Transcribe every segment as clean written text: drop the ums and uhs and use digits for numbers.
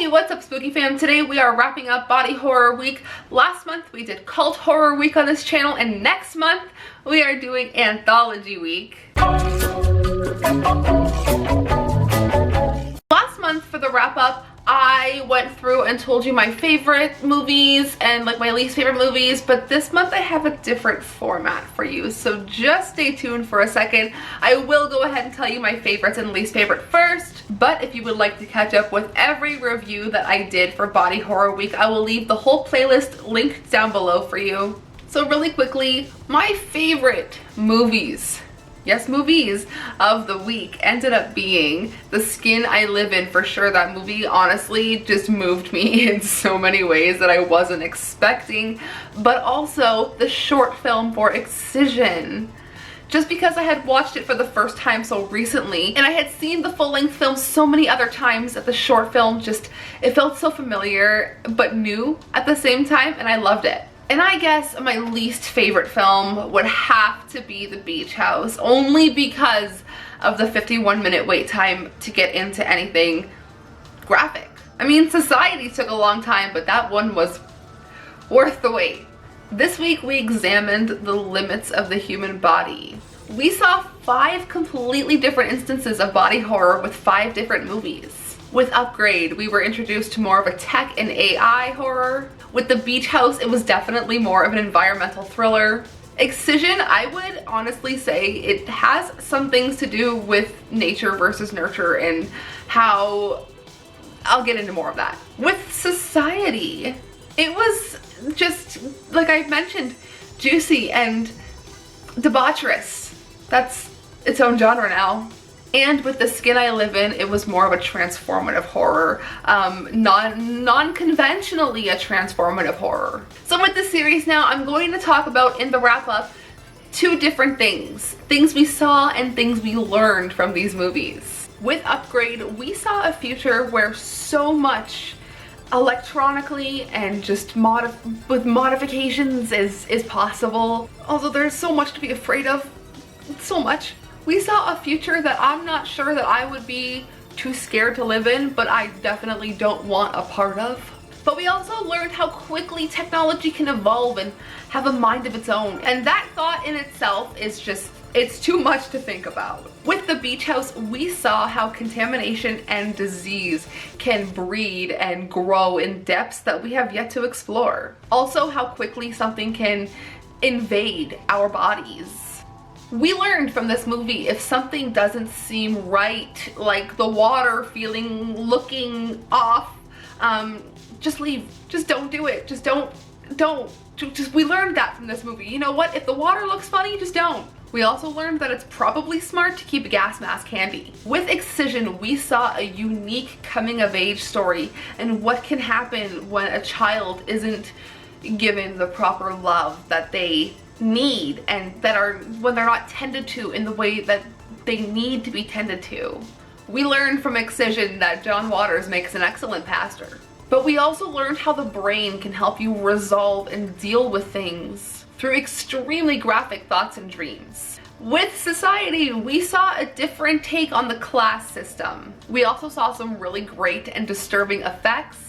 Hey, what's up, Spooky fam? Today we are wrapping up Body Horror Week. Last month we did Cult Horror Week on this channel, and next month we are doing Anthology Week. Last month for the wrap up, I went through and told you my favorite movies and like my least favorite movies, but this month I have a different format for you, so just stay tuned for a second. I will go ahead and tell you my favorites and least favorite first, but if you would like to catch up with every review that I did for Body Horror Week, I will leave the whole playlist linked down below for you. So really quickly, my favorite movies, yes, movies of the week ended up being The Skin I Live In. For sure, that movie honestly just moved me in so many ways that I wasn't expecting, but also the short film for Excision. Just because I had watched it for the first time so recently, and I had seen the full-length film so many other times, that the short film just, it felt so familiar but new at the same time, and I loved it. And I guess my least favorite film would have to be The Beach House, only because of the 51-minute wait time to get into anything graphic. I mean, Society took a long time, but that one was worth the wait. This week we examined the limits of the human body. We saw 5 completely different instances of body horror with 5 different movies. With Upgrade, we were introduced to more of a tech and AI horror. With The Beach House, it was definitely more of an environmental thriller. Excision, I would honestly say it has some things to do with nature versus nurture and how, I'll get into more of that. With Society, it was just, like I mentioned, juicy and debaucherous. That's its own genre now. And with The Skin I Live In, it was more of a transformative horror, non-conventionally a transformative horror. So with this series now, I'm going to talk about, in the wrap-up, 2 different things. Things we saw and things we learned from these movies. With Upgrade, we saw a future where so much electronically and just with modifications is possible. Although there's so much to be afraid of, so much. We saw a future that I'm not sure that I would be too scared to live in, but I definitely don't want a part of. But we also learned how quickly technology can evolve and have a mind of its own. And that thought in itself is just, it's too much to think about. With The Beach House, we saw how contamination and disease can breed and grow in depths that we have yet to explore. Also, how quickly something can invade our bodies. We learned from this movie, if something doesn't seem right, like the water looking off, just leave. Just don't do it. Just don't. We learned that from this movie. You know what? If the water looks funny, just don't. We also learned that it's probably smart to keep a gas mask handy. With Excision, we saw a unique coming-of-age story and what can happen when a child isn't given the proper love that they need, and when they're not tended to in the way that they need to be tended to. We learned from Excision that John Waters makes an excellent pastor. But we also learned how the brain can help you resolve and deal with things through extremely graphic thoughts and dreams. With Society, we saw a different take on the class system. We also saw some really great and disturbing effects.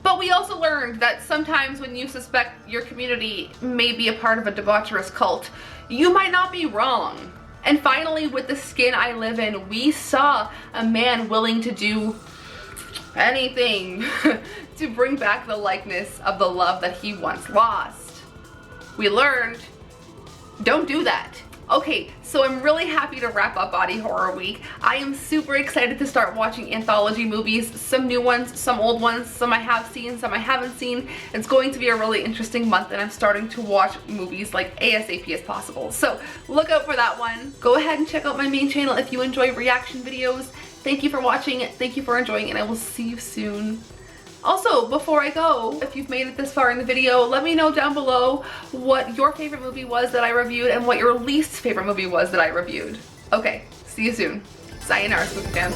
But we also learned that sometimes when you suspect your community may be a part of a debaucherous cult, you might not be wrong. And finally, with The Skin I Live In, we saw a man willing to do anything to bring back the likeness of the love that he once lost. We learned, don't do that. Okay, so I'm really happy to wrap up Body Horror Week. I am super excited to start watching anthology movies, some new ones, some old ones, some I have seen, some I haven't seen. It's going to be a really interesting month, and I'm starting to watch movies like ASAP as possible. So look out for that one. Go ahead and check out my main channel if you enjoy reaction videos. Thank you for watching, thank you for enjoying, and I will see you soon. Also, before I go, if you've made it this far in the video, let me know down below what your favorite movie was that I reviewed and what your least favorite movie was that I reviewed. Okay, see you soon. Sayonara, Spooky fam.